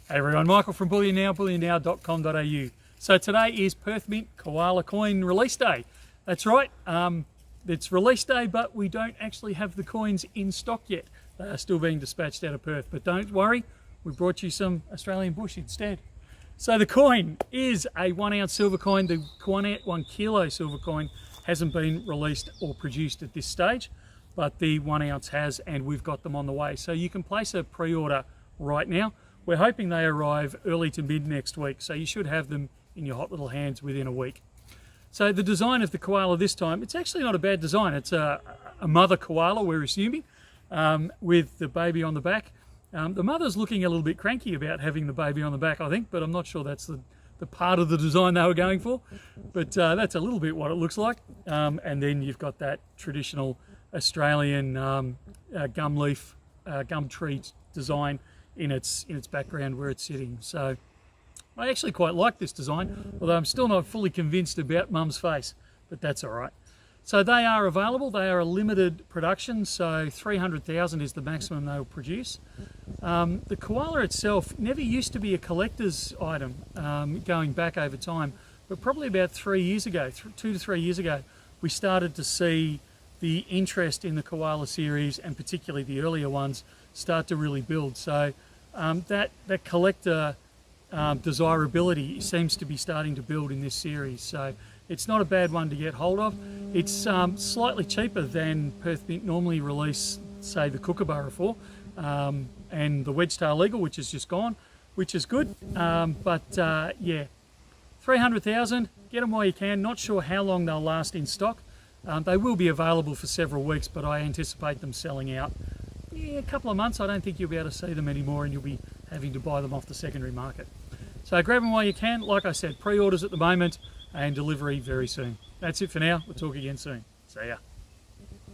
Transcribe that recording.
Hey everyone, Michael from Bullion Now, bullionnow.com.au. So today is Perth Mint Koala coin release day. That's right, it's release day, but we don't actually have the coins in stock yet. They are still being dispatched out of Perth, but don't worry, we brought you some Australian bush instead. So the coin is a 1 ounce silver coin. The 1 kilo silver coin hasn't been released or produced at this stage, but the 1 ounce has, and we've got them on the way. So you can place a pre-order right now. We're hoping they arrive early to mid next week, so you should have them in your hot little hands within a week. So the design of the koala this time, it's actually not a bad design. It's a mother koala, we're assuming, with the baby on the back. The mother's looking a little bit cranky about having the baby on the back, I think, but I'm not sure that's the part of the design they were going for. But that's a little bit what it looks like. And then you've got that traditional Australian gum leaf, gum tree design in its background where it's sitting. So I actually quite like this design, although I'm still not fully convinced about Mum's face, but that's all right. So they are available. They are a limited production, so 300,000 is the maximum they'll produce. The koala itself never used to be a collector's item, going back over time, but probably about 3 years ago, 2 to 3 years ago, we started to see the interest in the koala series, and particularly the earlier ones, start to really build. So that collector desirability seems to be starting to build in this series. So it's not a bad one to get hold of. It's slightly cheaper than Perth Mint normally release, say, the Kookaburra for, and the Wedgetail Eagle, which is just gone, which is good. Yeah, 300,000, get them while you can. Not sure how long they'll last in stock. They will be available for several weeks, but I anticipate them selling out. Yeah, a couple of months. I don't think you'll be able to see them anymore, and you'll be having to buy them off the secondary market. So grab them while you can. Like I said, pre-orders at the moment and delivery very soon. That's it for now. We'll talk again soon. See ya.